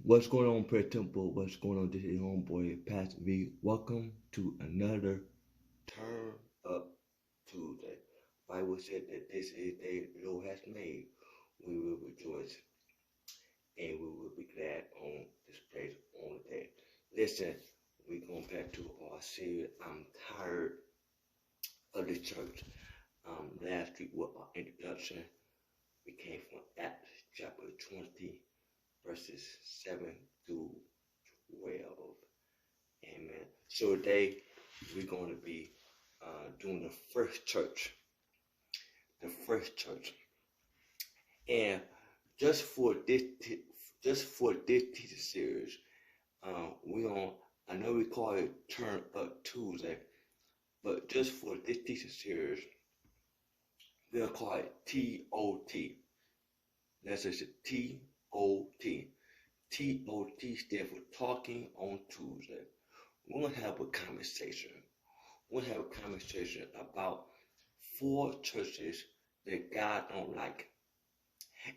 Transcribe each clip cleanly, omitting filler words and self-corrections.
What's going on, Prayer Temple? What's going on? This is your homeboy, Pastor V. Welcome to another Turn Up Tuesday. Bible said that this is the day the Lord has made. We will rejoice and we will be glad on this place on the day. Listen, we're going back to our series. I'm tired of the church. Last week with our introduction, we came from Acts chapter 20, verses 7 through 12. Amen. So today we're going to be doing the first church. The first church. And just for this teaching series, I know we call it Turn Up Tuesday, but just for this teaching series, we'll call it TOT. That's just TOT. TOT stands for Talking on Tuesday. We're going to have a conversation. We're going to have a conversation about 4 churches that God don't like.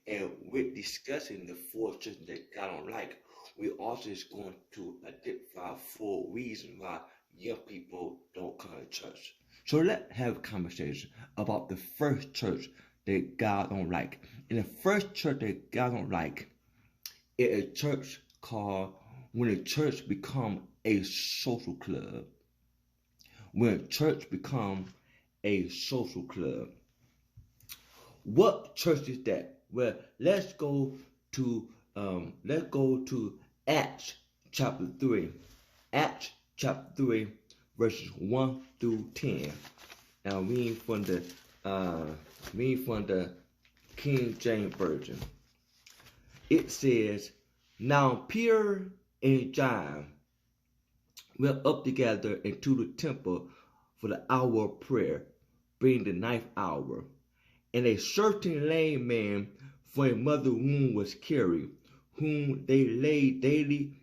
And with discussing the 4 churches that God don't like, we also is going to identify 4 reasons why young people don't come to church. So let's have a conversation about the first church that God don't like. And the first church that God don't like is a church called when a church become a social club. When a church become a social club. What church is that? Well, let's go to Acts chapter 3. Acts chapter 3, verses 1 through 10. Now read from the King James Version. It says, "Now Peter and John went up together into the temple for the hour of prayer, being the 9th hour. And a certain lame man from a mother's womb was carried, whom they laid daily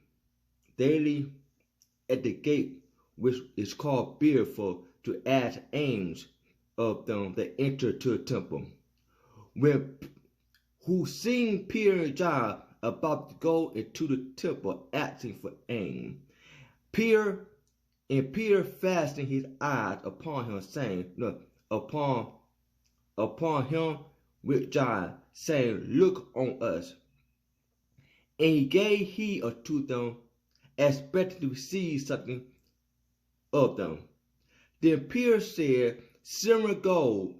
at the gate, which is called Beautiful, to ask alms of them that enter to the temple. Who seeing Peter and John about to go into the temple, asking for alms. Peter fastened his eyes upon him, saying, upon him with John, saying, Look on us. And he gave heed unto them, expecting to receive something of them. Then Peter said, Silver gold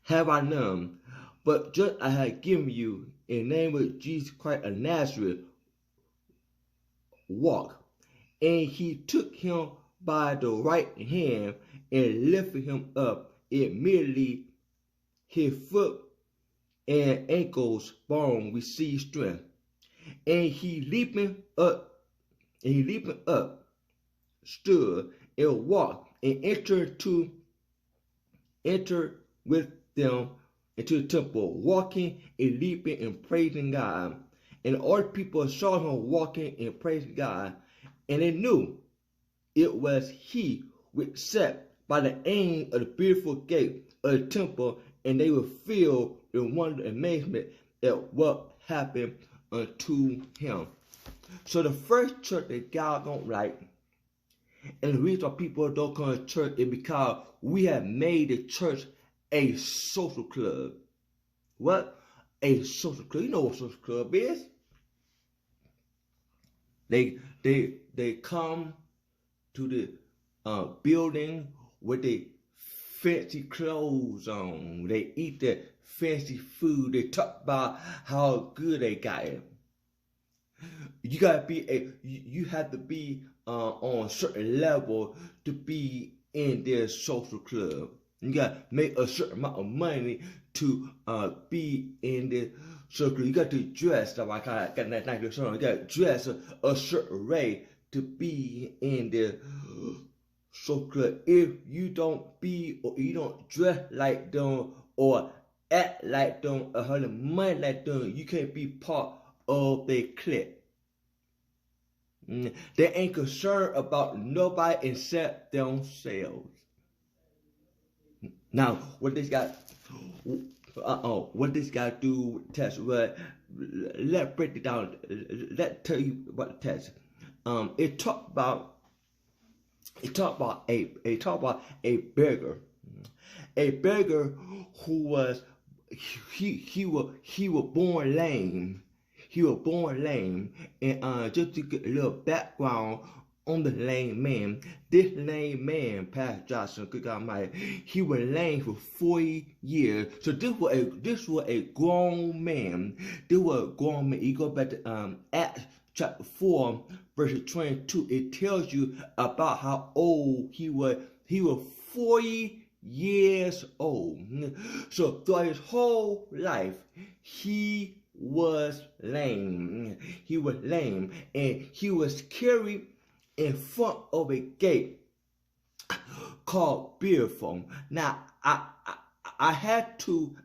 have I none, but just I have given you, in the name of Jesus Christ of Nazareth, walk. And he took him by the right hand and lifted him up. Immediately his foot and ankles bone received strength. And he leaping up, stood and walked and entered with them into the temple, walking and leaping and praising God. And all the people saw him walking and praising God, and they knew it was he which sat by the end of the beautiful gate of the temple, and they were filled with wonder and amazement at what happened unto him. So the first church that God don't like, and the reason why people don't come to church is because we have made the church a social club. What? A social club. You know what a social club is. They come to the building with their fancy clothes on. They eat their fancy food. They talk about how good they got it. You have to be on a certain level to be in their social club. You gotta make a certain amount of money to be in the social club. You got to dress like I got that nice song. You got to dress a certain way to be in the social club. If you don't be or you don't dress like them or act like them or have the money like them, you can't be part of their clique. They ain't concerned about nobody except themselves. Now, what they got? What this guy do with the text? Well, let's break it down. Let's tell you about the text. It talked about a beggar, who was he was born lame. He was born lame, and just to get a little background on the lame man. This lame man, Pastor Johnson, good God Almighty, he was lame for 40 years. So this was a grown man. This was a grown man. You go back to Acts chapter 4, verse 22. It tells you about how old he was. He was 40 years old. So throughout his whole life, he was lame. He was lame, and he was carried in front of a gate called Beautiful. Now, I had to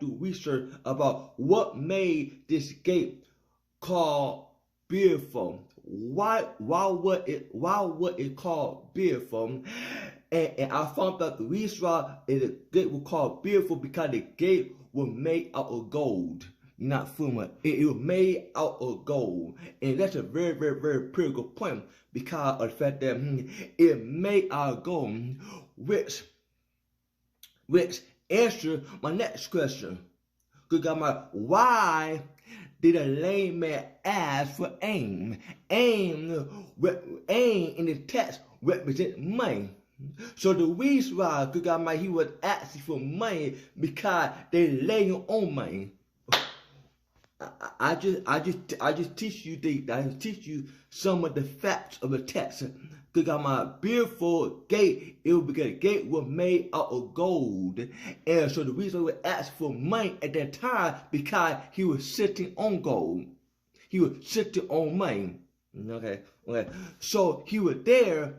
research about what made this gate called Beautiful. Why was it called Beautiful? And I found out the reason why the gate was called Beautiful because the gate was made out of gold. Not fuma. It was made out of gold, and that's a very, very, very critical point because of the fact that it made out of gold, which answers my next question. Good God, why did a lame man ask for aim? Aim in the text represents money. So the reason why good God, he was asking for money because they lay on money. I just teach you some of the facts of the text. Cause my beautiful gate, because the gate was made out of gold, and so the reason we asked for money at that time because he was sitting on gold, he was sitting on money. Okay. So he was there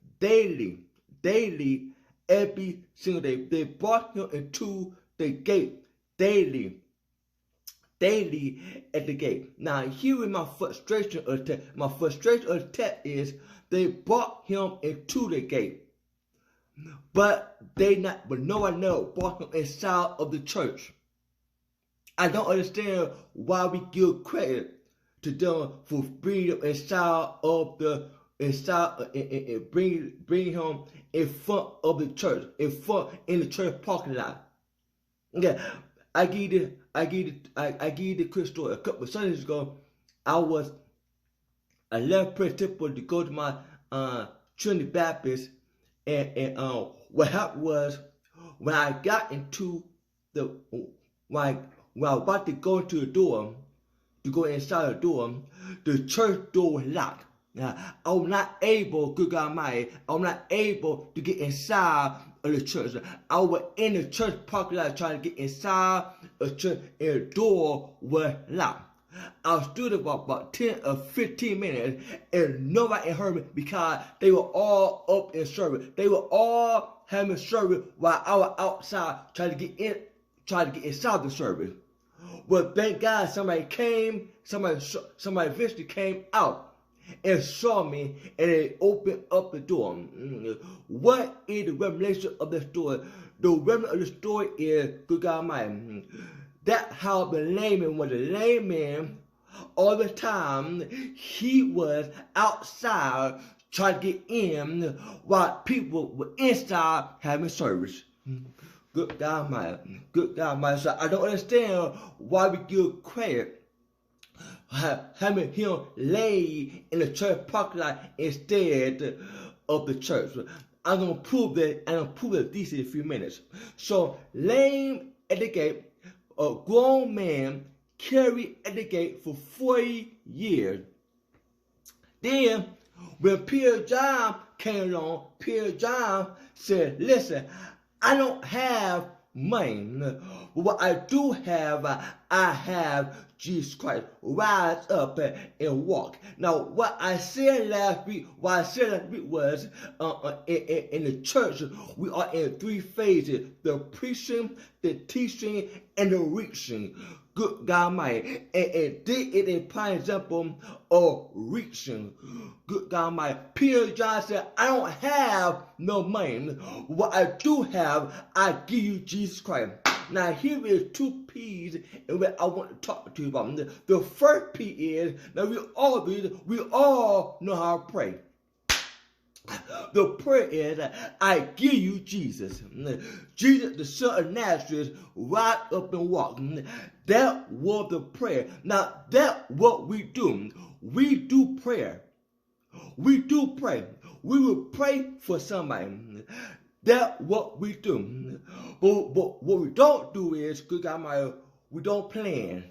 daily, every single day. They brought him into the gate daily at the gate. Now, here is my frustration of the text. My frustration of the text is they brought him into the gate, but no one else brought him inside of the church. I don't understand why we give credit to them for bringing him inside and bring him in front of the church, in the church parking lot. Okay. I give you the quick story. A couple of Sundays ago, I left Prince Temple to go to my Trinity Baptist, and what happened was when I got into when I was about to go into the door, to go inside the door, the church door was locked. I was not able, good God Almighty, I was not able to get inside of the church. I was in the church parking lot trying to get inside the church, and the door was locked. I stood about 10 or 15 minutes, and nobody heard me because they were all up in service. They were all having service while I was outside trying to get inside the service. Well, thank God somebody eventually came out and saw me, and they opened up the door. What is the revelation of the story? The revelation of the story is, good God Almighty, that's how the lame man was. The lame man, all the time, he was outside trying to get in while people were inside having service. Good God Almighty. So I don't understand why we give credit having him lay in the church parking lot instead of the church. I'm gonna prove that, and I'll prove it this in a few minutes. So, lame at the gate, a grown man carried at the gate for 40 years. Then, when Peter John came along, Peter John said, "Listen, I don't have money, but what I do have, I have Jesus Christ. Rise up and walk." Now, what I said last week was in the church, we are in 3 phases: the preaching, the teaching, and the reaching. Good God Almighty. And this is a prime example of reaching. Good God Almighty. Peter John said, I don't have no money. What I do have, I give you Jesus Christ. Now here is two P's in what I want to talk to you about. The first P is, now we all know how to pray. The prayer is, I give you Jesus. Jesus, the son of Nazareth, rise up and walk. That was the prayer. Now, that's what we do. We do prayer. We do pray. We will pray for somebody. That's what we do. But what we don't do is, good God, we don't plan.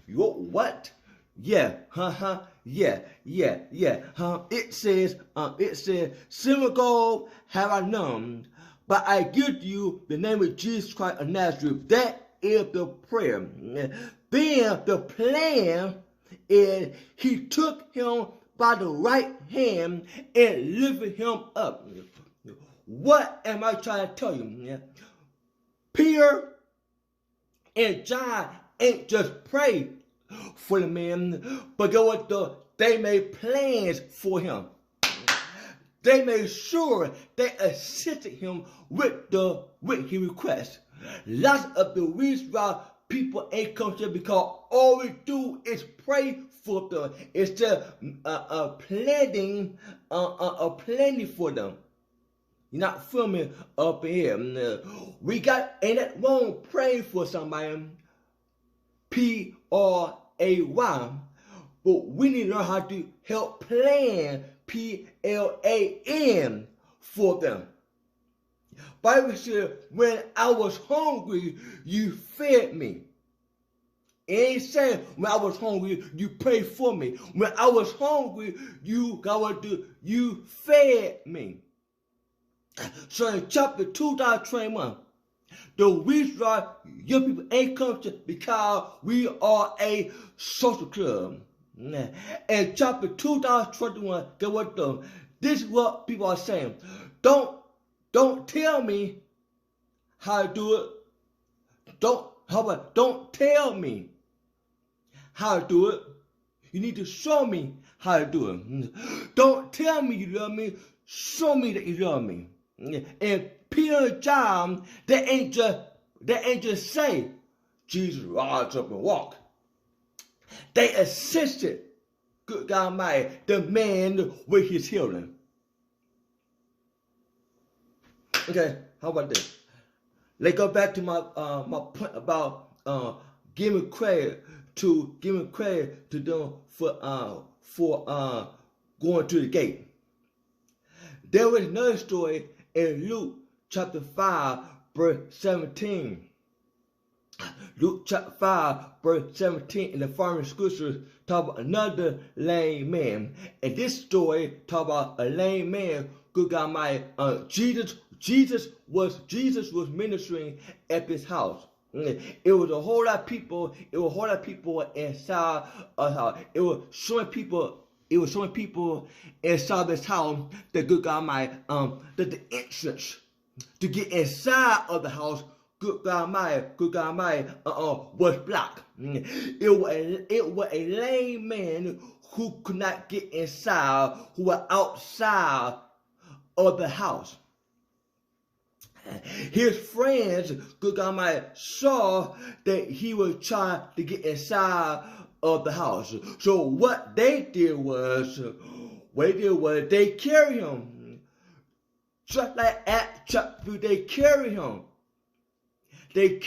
What? Yeah, yeah. It says, synagogue have I none, but I give you the name of Jesus Christ of Nazareth. That is the prayer. Then the plan is he took him by the right hand and lifted him up. What am I trying to tell you? Peter and John ain't just prayed for the man, but they made plans for him. They made sure they assisted him with his request. Lots of the reasons why people ain't come here because all we do is pray for them instead of planning for them. You're not filming up in here. We got ain't that wrong praying for somebody. P-R-A-Y. But we need to learn how to help plan P-L-A-N for them. Bible said, when I was hungry, you fed me. It ain't saying when I was hungry, you prayed for me. When I was hungry, you fed me. So in chapter 2:21, the reason why young people ain't come to because we are a social club. In chapter 2:21, get what though? This is what people are saying. Don't tell me how to do it. Don't tell me how to do it. You need to show me how to do it. Don't tell me you love me. Show me that you love me. And Peter and John, they ain't just say, Jesus rise up and walk. They assisted, good God Almighty, the man with his healing. Okay, how about this? Let's go back to my point about giving credit to them for going to the gate. There was another story in Luke chapter 5, verse 17. Luke chapter 5, verse 17 in the following scriptures talk about another lame man. And this story talk about a lame man, good God Almighty, Jesus was ministering at this house. It was a whole lot of people. It was a whole lot of people inside a house. It was showing people inside this house that good God Almighty, that the entrance to get inside of the house, good God Almighty, was blocked. It was a lame man who could not get inside, who was outside of the house. His friends, good God Almighty, saw that he was trying to get inside of the house. So what they did was they carried him. Just like at chapter 2, they carried him. They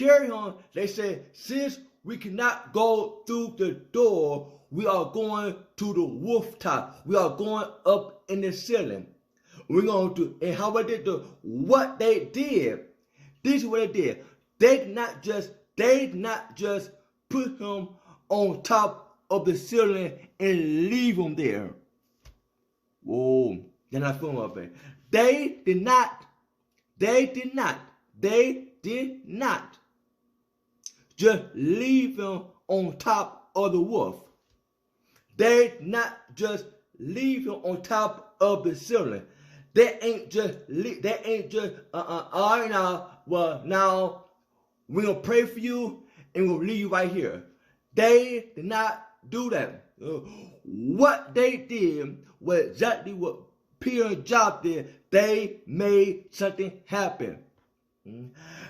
said, since we cannot go through the door, we are going to the rooftop. We are going up in the ceiling. We're going to, and how they did what they did. This is what they did. They did not just put him on top of the ceiling and leave him there. Whoa, they're not feeling up there. They did not just leave him on top of the roof. They did not just leave him on top of the ceiling. They ain't just, all right now, well, now, we're going to pray for you, and we'll leave you right here. They did not do that. What they did was exactly what Peter and John did. They made something happen.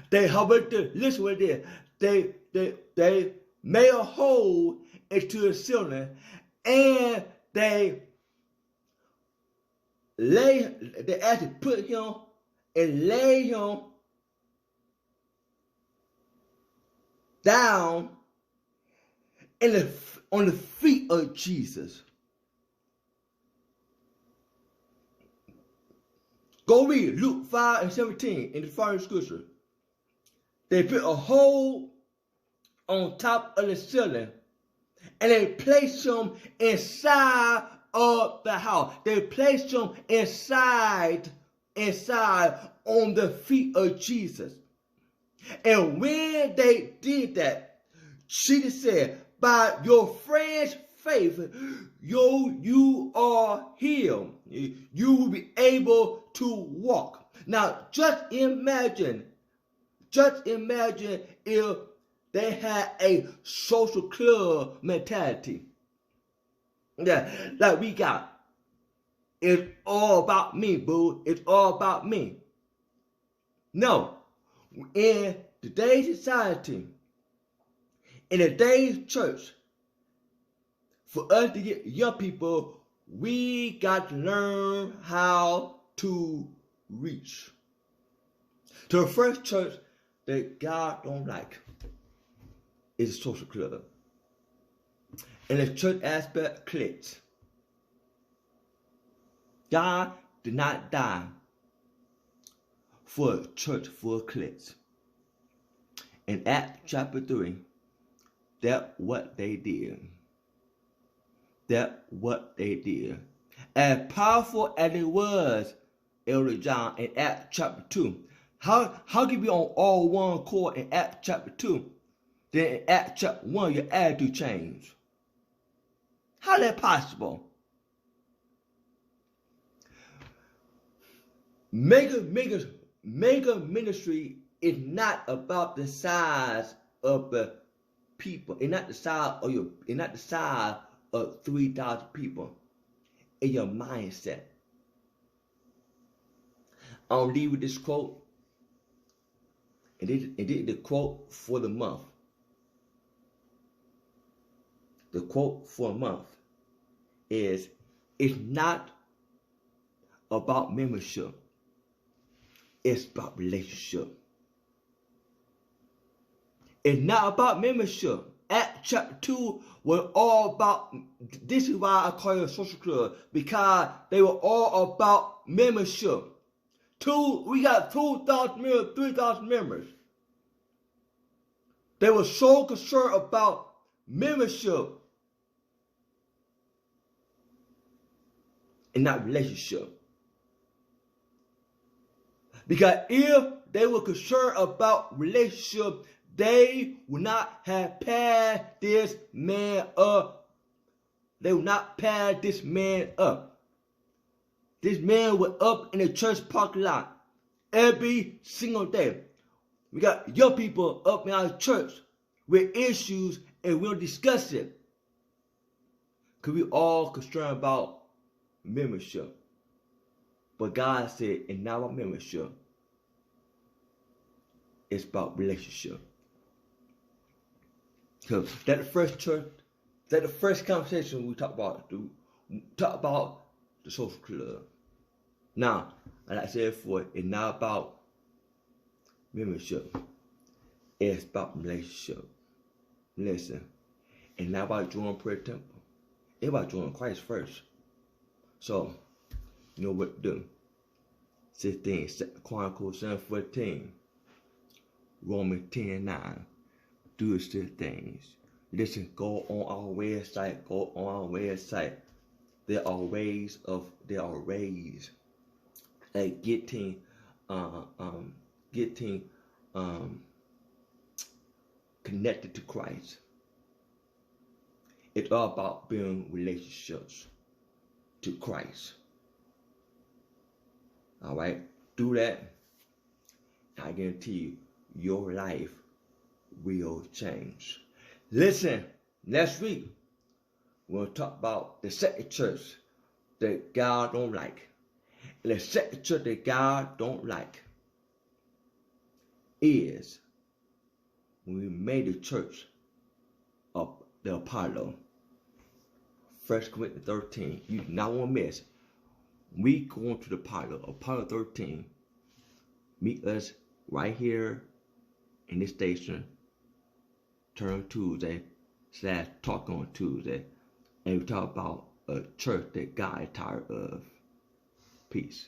They listen what they did. They made a hole into the ceiling, and they actually put him and lay him down on the feet of Jesus. Go read Luke 5:17 in the following scripture. They put a hole on top of the ceiling, and they placed him inside of the house. They placed him inside on the feet of Jesus. And when they did that, Jesus said, by your friend's faith, you are healed. You will be able to walk. Now, just imagine if they had a social club mentality. Yeah, like we got. It's all about me, boo. It's all about me. No. In today's society, in today's church, for us to get young people, we got to learn how to reach. To the first church that God don't like is a social club. And the church aspect clicks. God did not die for a church full of cliques. In Acts chapter 3, that's what they did. That's what they did. As powerful as it was, Elder John, in Acts chapter 2, how can you be on all one accord in Acts chapter 2? Then in Acts chapter 1, your attitude changed. How is that possible? Mega ministry is not about the size of the people. It's not the size of 3,000 people. It's your mindset. I'll leave with this quote. And this is the quote for the month. The quote for a month is, it's not about membership. It's about relationship. It's not about membership. Acts chapter 2 was all about, this is why I call it a social club, because they were all about membership. We got 2,000 members, 3,000 members. They were so concerned about membership and not relationship. Because if they were concerned about relationship, they would not have passed this man up. They would not pass this man up. This man was up in the church parking lot every single day. We got young people up in our church with issues, and we'll discuss it. Because we all concerned about membership. But God said, it's not about membership. It's about relationship. Because that's the first church, that's the first conversation we talk about. Talk about the social club. Now, like I said before, it's not about membership. It's about relationship. Listen, it's not about joining prayer temple. It's about joining Christ first. So, you know what to do. 16, Chronicles 7:14, Romans 10:9. Do still things. Listen, go on our website. There are ways like getting connected to Christ. It's all about building relationships to Christ. Alright? Do that. I guarantee you, your life will change. Listen, next week we'll talk about the second church that God don't like. And the second church that God don't like is when we made the church of the Apollo. 1 Corinthians 13. You do not want to miss. We going to the Apollo 13. Meet us right here in this station. Turn Tuesday / Talk on Tuesday. And we talk about a church that God is tired of. Peace.